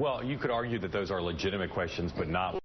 Well, you could argue that those are legitimate questions, but not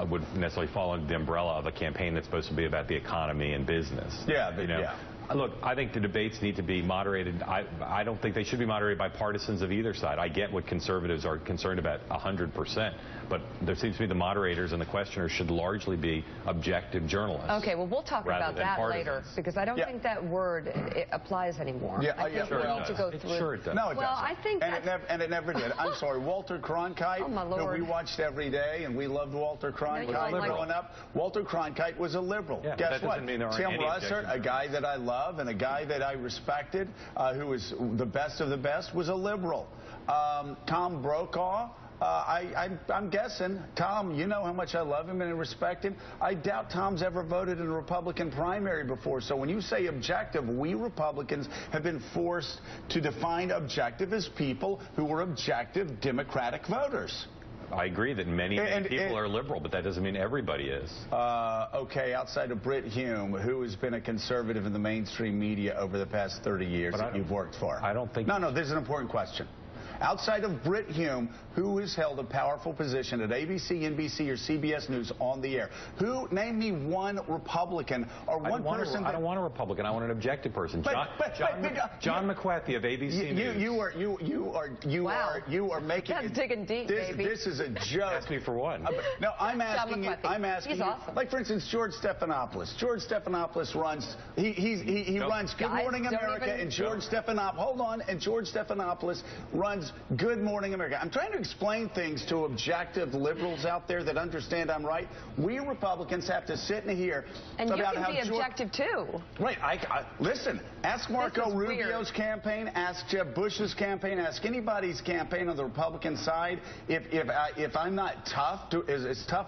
would necessarily fall under the umbrella of a campaign that's supposed to be about the economy and business. Yeah, yeah. Look, I think the debates need to be moderated. I don't think they should be moderated by partisans of either side. I get what conservatives are concerned about 100%, but there seems to be the moderators and the questioners should largely be objective journalists. Okay, well, we'll talk about that later, because I don't think that word applies anymore. Yeah, I think we need to go through. Sure it does. No, it doesn't. I think and it never did. I'm sorry, Walter Cronkite, who we watched every day, and we loved Walter Cronkite growing up. Walter Cronkite was a liberal. Yeah, guess what? Tim Russert, a guy that I love and a guy that I respected, who was the best of the best, was a liberal. Tom Brokaw, I'm guessing, Tom, you know how much I love him and respect him. I doubt Tom's ever voted in a Republican primary before. So when you say objective, we Republicans have been forced to define objective as people who were objective Democratic voters. I agree that many people are liberal, but that doesn't mean everybody is. Okay, outside of Brit Hume, who has been a conservative in the mainstream media over the past 30 years that you've worked for? I don't think... No, this is an important question. Outside of Brit Hume, who has held a powerful position at ABC, NBC, or CBS News on the air? Name me one Republican or one person. I don't want a Republican. I want an objective person. John McCarthy of ABC News. You are making. That's digging deep, baby. This is a joke. Ask me for one. No, I'm asking you. He's awesome. Like, for instance, George Stephanopoulos. George Stephanopoulos runs. He runs Good Morning America, and George Stephanopoulos. Hold on, and George Stephanopoulos runs Good Morning America. I'm trying to explain things to objective liberals out there that understand I'm right. We Republicans have to sit and hear about how... And you can be objective, too. Right. Listen, ask Marco Rubio's campaign, ask Jeb Bush's campaign, ask anybody's campaign on the Republican side. If I'm not tough, it's tough.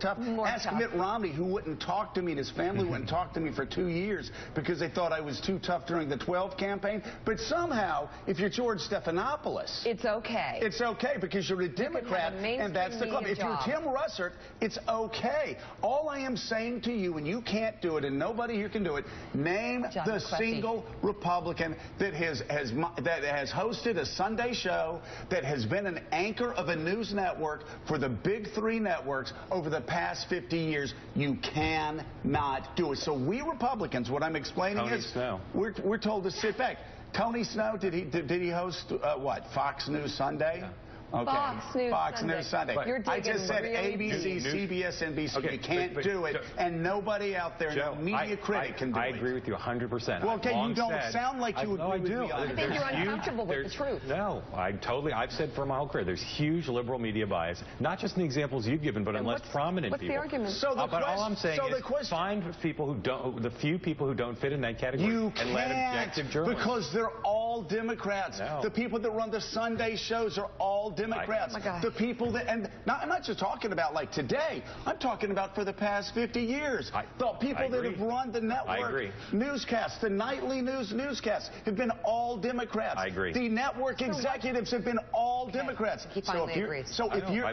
Ask Mitt Romney, who wouldn't talk to me, and his family wouldn't talk to me for 2 years because they thought I was too tough during the 12 campaign. But somehow, if you're George Stephanopoulos... It's okay. It's okay because you're a Democrat, and that's the club. If you're Tim Russert, it's okay. All I am saying to you, and you can't do it, and nobody here can do it, name the single Republican that has hosted a Sunday show, that has been an anchor of a news network for the big three networks over the past 50 years. You cannot do it. So we Republicans, what I'm explaining is we're told to sit back. Tony Snow, did he host what, Fox News Sunday? Yeah. Okay. Fox News Sunday. I just said ABC, CBS, NBC. Okay, you can't do it, and nobody out there, no media critic, can do it. I agree with you 100%. Well, okay, you don't sound like you agree with me. I think you're uncomfortable with the truth. No, I've said for my whole career, there's huge liberal media bias, not just in the examples you've given, but in less prominent people. What's the argument? But all I'm saying is find people who don't, the few people who don't fit in that category, and let objective journalists. Because they're all Democrats. No. The people that run the Sunday shows are all Democrats. The people that, and I'm not just talking about like today, I'm talking about for the past 50 years. The people that have run the network newscasts, the nightly newscasts, have been all Democrats. I agree. The network executives have been all Democrats. He finally agrees. So if you're,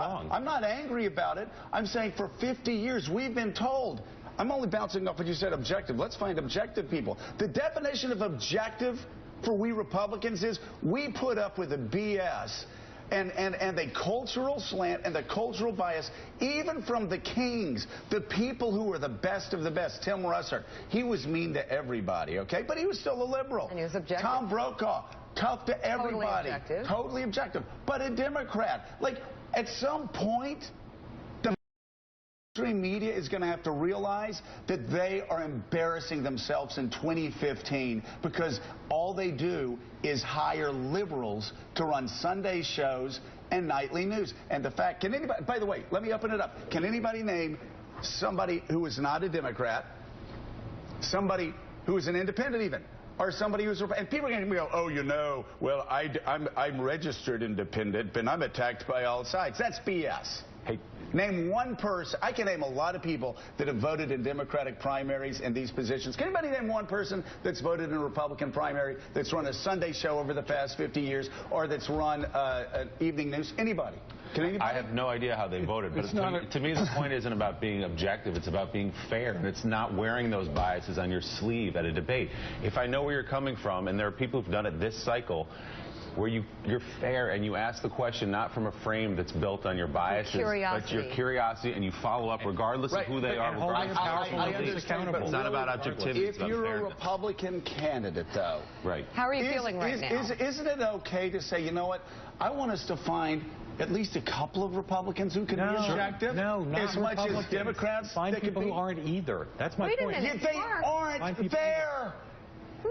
I'm not angry about it. I'm saying for 50 years we've been told. I'm only bouncing off what you said, objective. Let's find objective people. The definition of objective for we Republicans is we put up with the BS and the cultural slant and the cultural bias, even from the kings, the people who were the best of the best. Tim Russert, he was mean to everybody, okay? But he was still a liberal. And he was objective. Tom Brokaw, tough to everybody. Totally objective. But a Democrat. Like, at some point, the mainstream media is going to have to realize that they are embarrassing themselves in 2015 because all they do is hire liberals to run Sunday shows and nightly news. And the fact, can anybody, by the way, let me open it up. Can anybody name somebody who is not a Democrat, somebody who is an independent even, or somebody who's, and people are going to go, oh, you know, well, I'm registered independent, and I'm attacked by all sides. That's BS. Hey, name one person. I can name a lot of people that have voted in Democratic primaries in these positions. Can anybody name one person that's voted in a Republican primary, that's run a Sunday show over the past 50 years, or that's run evening news? Anybody? Can anybody? I have no idea how they voted, but to me the point isn't about being objective, it's about being fair, and it's not wearing those biases on your sleeve at a debate. If I know where you're coming from, and there are people who've done it this cycle, where you're fair and you ask the question not from a frame that's built on your biases, but your curiosity, and you follow up regardless of who they are. I understand, but it's not about objectivity. If you're a Republican candidate, though, right? How are you feeling right now? Isn't it okay to say, you know what, I want us to find at least a couple of Republicans who can be objective? No, not as much as Democrats. Find people who aren't either. That's my point. They aren't there.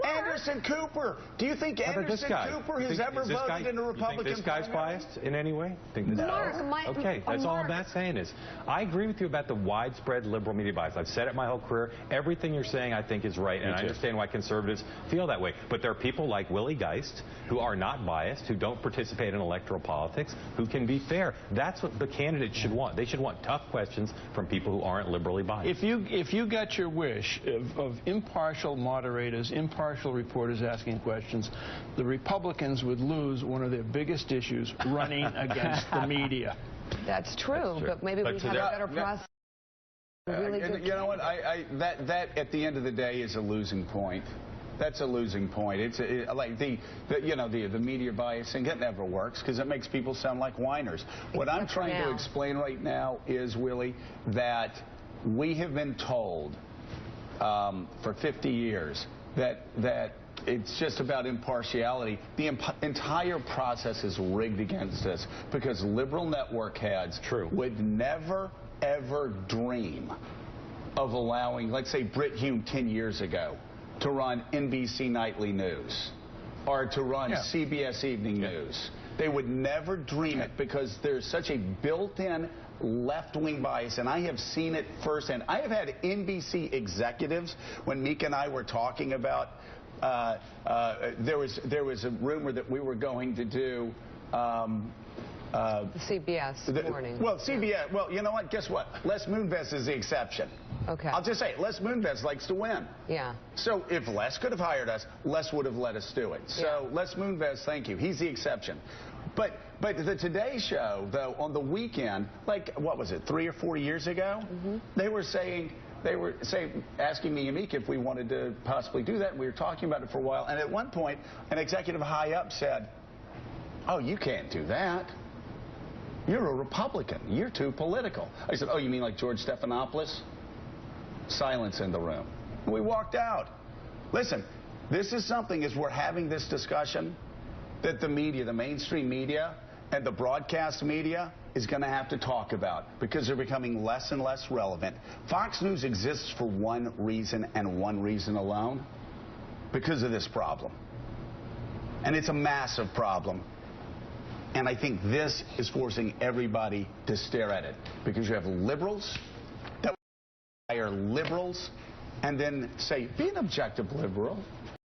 Anderson Cooper. Do you think Anderson Cooper has ever voted in a Republican? You think this guy's biased in any way? Okay, that's all I'm not saying is, I agree with you about the widespread liberal media bias. I've said it my whole career. Everything you're saying I think is right, and I understand why conservatives feel that way. But there are people like Willie Geist who are not biased, who don't participate in electoral politics, who can be fair. That's what the candidates should want. They should want tough questions from people who aren't liberally biased. If you got your wish of impartial moderators, impartial reporters asking questions, the Republicans would lose one of their biggest issues, running against the media. That's true, but maybe we have a better process. You know what? That at the end of the day is a losing point. That's a losing point. It's like the media biasing. It never works because it makes people sound like whiners. What I'm trying to explain right now is, Willie, that we have been told for 50 years that it's just about impartiality. The entire process is rigged against us because liberal network heads would never, ever dream of allowing, let's say, Brit Hume 10 years ago to run NBC Nightly News or to run CBS Evening News. They would never dream it because there's such a built-in left-wing bias, and I have seen it firsthand. I have had NBC executives, when Meek and I were talking about, there was a rumor that we were going to do CBS Morning. Well, CBS. Well, you know what? Guess what? Les Moonves is the exception. Okay. I'll just say it. Les Moonves likes to win. Yeah. So if Les could have hired us, Les would have let us do it. So Les Moonves, thank you. He's the exception. But the Today Show, though, on the weekend, like, what was it, 3 or 4 years ago, they were asking me and Meek if we wanted to possibly do that. And we were talking about it for a while. And at one point, an executive high up said, "Oh, you can't do that. You're a Republican. You're too political." I said, "Oh, you mean like George Stephanopoulos?" Silence in the room. We walked out. Listen, this is something, as we're having this discussion, that the media, the mainstream media, and the broadcast media is going to have to talk about because they're becoming less and less relevant. Fox News exists for one reason and one reason alone, because of this problem. And it's a massive problem. And I think this is forcing everybody to stare at it, because you have liberals that hire liberals and then say, be an objective liberal.